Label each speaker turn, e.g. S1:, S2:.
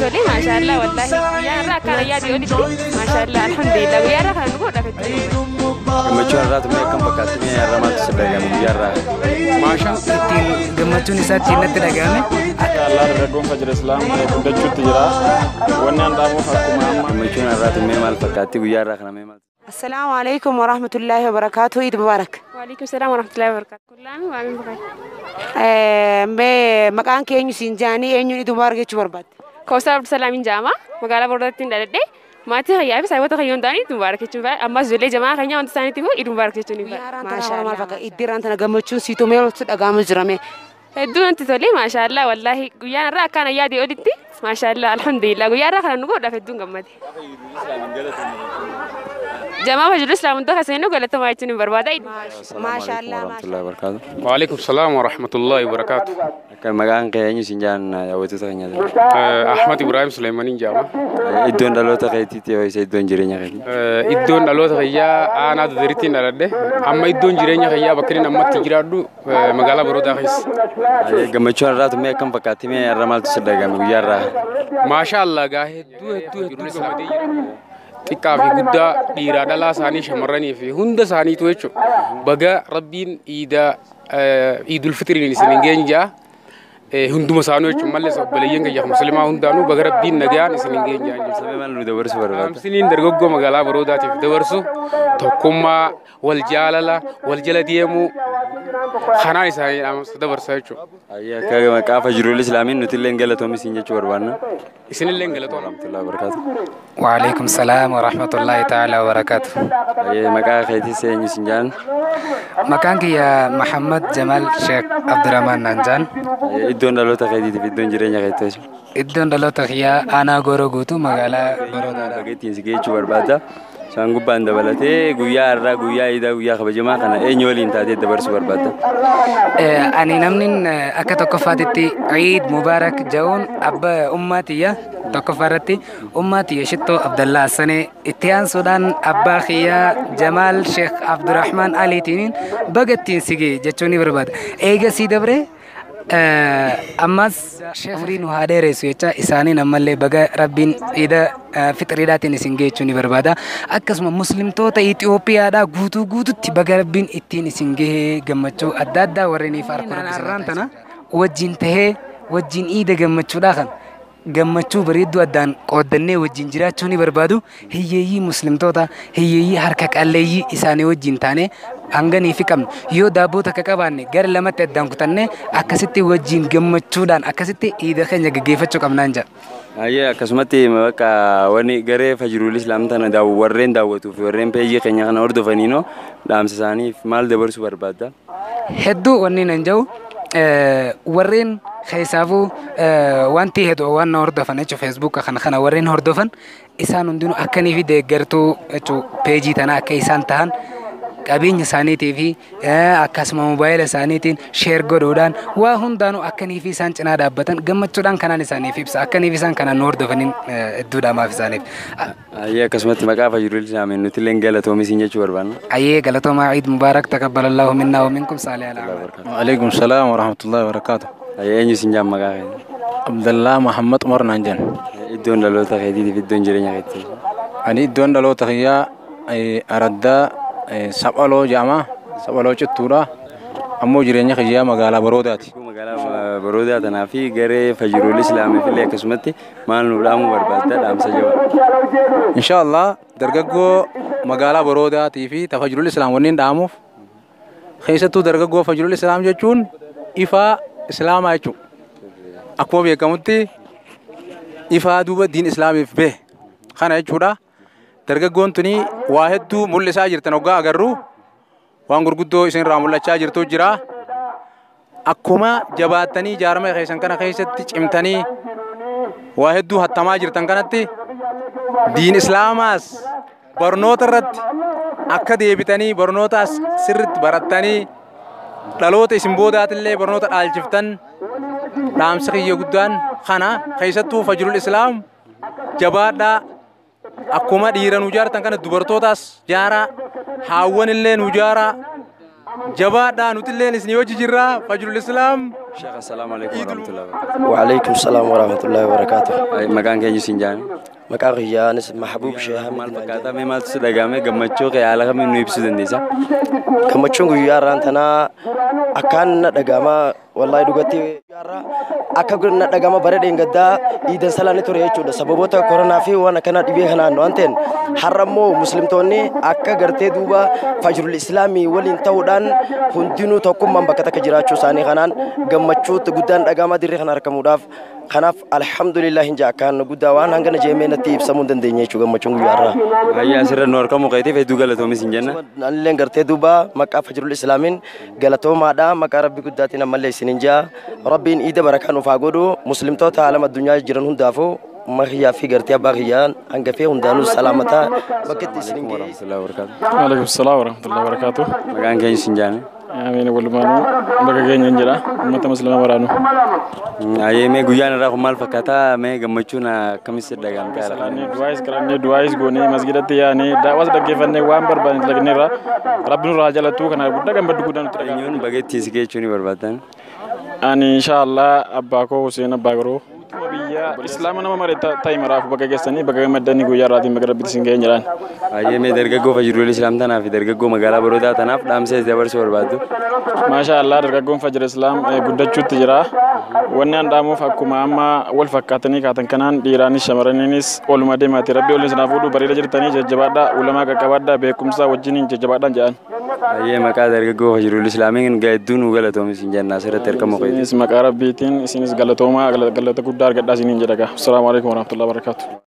S1: تولي ما شاء الله والله يا راك أنا يا دي أولي ما شاء الله الحمد لله ويا راك أنا نقول لك
S2: gammachuun irraa tumee kan fakkaatanii har'amaatti saddeegame guyyaa irraa.
S3: Maashaa ittiin gammachuun isaa ittiin natti dhagahame.
S4: Akka Allah irra dhuunfa jira islaama guddachuutti jira. Wanni aan dhaabuuf akkuma amma.
S2: Gammachuun irraa tumee maal fakkaatti guyyaa irraa kana mee maal?
S5: السلام عليكم ورحمة الله وبركاته. عيد مبارك.
S1: وعليكم السلام ورحمة الله وبركاته. كلامي وعمل بخير.
S5: مكان كينيو سينجاني إنيو عيد مبارك يشوفر بعد.
S1: كوسا عبد السلام جامع مقالة بردة تندلدي ما تخيّا بس أيوة تخيّون داني عيد مبارك يشوفه أما زولي جماعة خيّا وانت ساني تقول عيد مبارك يشوفني
S5: ما شاء الله. عيد رانتنا gammachuun si tumee walitti dhaga'amu jirame.
S1: هدون أنت تولي ما شاء الله والله قيانا راك أنا يا دي أولي ما شاء الله الحمد لله قيانا راك أنا نقول ده في الدون قمتي. جماعة مجلس الإسلام منتخب سينو قالت ما يتني بربادة.
S5: ما شاء الله ما شاء الله.
S3: وعليكم السلام ورحمة الله وبركاته.
S2: Kan maqaan keenyu Sinjaan daawwattoota keenya.
S3: Ahmad Ibrahim Sulaimanin jaama.
S2: Iddoon dhaloota keetiitti yoo isa iddoon jireenya keetii.
S3: Iddoon dhaloota kiyyaa aanaa Duduriitiin dhaladhe. Amma iddoon jireenya kiyyaa bakka inni ammatti jiraadhu magaalaa Baroodaa keessa.
S2: Gammachuun irraa tumee akkam fakkaatti mee har'a maaltu saddeegame guyyaa irraa?
S3: Maashaa Allah gaa hedduu gammadee jira. Xiqqaa fi guddaa dhiiraa dhalaa isaanii shamarranii fi hunda isaaniitu jechuudha. Baga Rabbiin Iidul Fitiriin isin geenyaa. Hunduma isaanii jechuun mallee obboleeyyan kiyyaa musliimaa hundaanuu baga Rabbiin nagaan isin geenyaa jechuudha.
S2: Maal nu dabarsu barbaadda?
S3: Isiniin dargaggoo magaalaa Baroodaatiif dabarsu tokkummaa wal jaalala wal jala deemuu kanaan isaanii dabarsa jechuudha.
S2: Akka maqaa fajruul islaamiin nuti illee galatoomi isin jechuu barbaadna.
S3: Isin illee galatoomi.
S2: Alhamdulillah barakaatu.
S6: وعليكم السلام ورحمة الله تعالى وبركاته.
S2: Maqaa keetiis eenyu Sinjaan?
S6: مكانك يا محمد جمال شيخ عبد الرحمن نانجان.
S2: Iddoon dhaloota keetiitiif iddoon jireenya keetii.
S6: إدون دلوتك يا أنا غوروغوتو مغالا برودا.
S2: Bageettiin si geechuu barbaadda. Isaan gubbaan dabalatee guyyaa irraa guyyaa iidaa guyyaa kabajamaa kana eenyu waliin taatee dabarsuu barbaadda?
S6: أنا نمنين أكتوك فاتتي عيد مبارك جون أبا أمتي يا توكفارتي أمتي شتو عبد الله سنة إتيان سودان أبا خيا جمال شيخ عبد الرحمن علي تنين بغتين سيجي جتوني برباد إيجا سيدبري أماس عمرين وهذا رسويتا إساني نملي بغا ربين إذا فطريداتي نسنجي تشوني بربادا أكسم مسلم توتا إثيوبيا دا غوتو تبغا ربين إتي نسنجي غمچو أدادا وريني فارقو أرانتنا وجين تهي وجين إيدا غمچو داخل gammachuu bareedduu addaan qoodannee wajjin jiraachuun barbaadu hiyyeeyyii muslimtoota hiyyeeyyii harka qalleeyyii isaanii wajjin taane hanganii fi qabnu yoo daabboo takka qabaanne gara lamatti addaan kutanne akkasitti wajjin gammachuudhaan akkasitti iida keenya gaggeeffachuu qabnaan jedha.
S2: Akkasumatti bakka wani garee fajruul islaam tana warreen daawwatuu fi warreen peejii keenya kana hordofaniinoo dhaamsa isaaniif maal dabarsuu barbaadda?
S6: Hedduu wanni nan jedhu warreen keessaafu wanti hedduu waan hordofan jechuun feesbuuk kana warreen hordofan isaan hundinuu akkanii fi deeggartuu jechuun peejii tana akka isaan tahan qabeenya isaaniitii fi akkasuma moobaayila isaaniitiin sheer godhuudhaan waa hundaanuu akkanii fi isaan cinaa dhaabbatan gammachuudhaan kanaan isaaniif ibsa akkanii fi isaan kanaan hordofaniin hedduudha maaf isaaniif.
S2: Akkasumatti maqaa fajruul islaamiin nuti illee galatoomi isin jechuu barbaadna.
S6: Galatoomaa Eid Mubaarak taqabbalallahu minna wa minkum saalih alaa.
S4: Waalaikum salaam wa rahmatullahi wa barakaatu.
S2: Eenyu Sinjaan maqaa keenya?
S4: Abdallah Muhammad Umar Naanjan.
S2: Iddoon dhaloota keetiitiif iddoon jireenya keetii?
S4: Ani iddoon dhaloota kiyyaa araddaa Saphaloo jedhama. Saphaloo cittuudha. Ammoo jireenya kiyyaa magaalaa Baroodaati.
S2: Magaalaa Baroodaa tanaa fi garee fajruul islaamiif illee akkasumatti maal nu dhaamuu barbaadda dhaamsa jabaa?
S4: Inshaallah dargaggoo magaalaa Baroodaatii fi fajruul islaam waliin dhaamuuf keessattuu dargaggoo fajruul islaam jechuun ifaa islaamaa jechuudha. Akkuma beekamutti ifaa duuba diin islaamiif bahe kana jechuudha. Dargaggoon tuni waa hedduu mul'isaa jirtan hoggaa agarru waan gurguddoo isin irraa mul'achaa jirtu jira. Akkuma jabaattanii jaarama keessan kana keessatti cimtanii waa hedduu hattamaa jirtan kanatti diin islaamaas barnoota irratti akka deebitanii barnootaas sirriitti barattanii dhaloota isin boodaatillee barnoota dhaalchiftan dhaamsa kiyya guddaan kana keessattuu fajruul islaam jabaadhaa. Akkuma dhiira nu jaartan kana dubartootaas jaara haawwan illee nu jaara jabaadhaa nuti illee isin wajji jirra fajruul islaam
S2: Sheikh assalamu alaikum warahmatullahi wabarakatuh.
S7: وعليكم السلام ورحمة الله وبركاته.
S2: Maqaan keenya siin jaani.
S7: مكان غيانس محبوب شيخ
S2: Maal fakkaata mee maaltu si dhagahame gammachuu kee haala kamiin nu ibsuu dandeessa?
S7: Gammachuun guyyaa Arantanaa akkaan na dhagahama wallahi dhugatti akka na dhagahama bareedeen gaddaa iidan salaanni ture jechuudha sababoota koronaa fi waan akkana dhibee kanaan waan ta'een har'ammoo muslimtoonni akka gartee duuba fajrul islaamii waliin ta'uudhaan hundinuu tokkummaan bakka takka jiraachuu isaanii kanaan gammachuutti guddaan dhagahama dirree kana argamuudhaaf kanaaf alhamdulillah hinja akkaan guddaa waan hangana jeemee natti ibsamuu hin dandeenye jechuudha gammachuun guyyaa irraa.
S2: Ayyaa asirra nu argamu keetiif hedduu galatoomis hin jenna.
S7: Anilleen gartee duuba maqaa fajrul islaamiin galatoomaadha maqaa rabbi guddaatiin ammallee isin hinja rabbiin iida barakaa nuuf haa godhu muslimtoota alama addunyaa jiran hundaafuu mahiyyaa fi gartee abbaa kiyyaan hangafee hundaanuu salaamataa bakkeetti isin hin
S2: Warahmatullahi wabarakatuh.
S8: Waalaikum salaam warahmatullahi wabarakatuh.
S2: Maqaan keenya siin jaani.
S8: Amiin walumaanuu bakka keenya hin jira uummata muslimaa waraanu.
S2: Mee guyyaan irraa kun maal fakkaata mee gammachuun akkamitti dhagahamte?
S8: Salaanee du'aayis goonee masgidatti yaanee daawwas dhaggeeffannee waan barbaanne dalagneerra rabbi nurraa jalatu kana guddaa gammadu guddaa nutti dhagahama.
S2: Eenyuun bageettiin si geechuu ni barbaaddan?
S8: Ani inshaallah abbaa koo Hussein Abbaa Garoo. Biyya islaama nama maree ta'i maraaf bakka geessanii bakka gammadanii guyyaa irraatiin bakka rabbitti isin ga'een jedhaan.
S2: Mee dargaggoo Fajrul Islaam tanaaf fi dargaggoo magaalaa Baroodaa tanaaf dhaamsa dabarsuu barbaaddu?
S8: Maashaallah dargaggoon Fajr Islaam guddachuutti jira. Wanni an dhaamuuf akkuma amma wal fakkaatanii kaatan kanaan dhiiraanis shamarraniinis oluma deemaati rabbi olin sanaaf fuudhu bareeda jirtanii jajjabaadhaa ulamaa qaqqabaadhaa beekumsaa wajjiniin jajjabaadhaan jedhan.
S2: Maqaa dargaggoo Fajrul Islaamiin hedduu nu galatoomis hin jenna asirratti argamu keeti.
S8: Isinis maqaa rabbiitiin isinis galatoomaa galata guddaa argadhaa isiniin jedhaga. Assalaamu alaikum warahmatullahi wabarakatuh.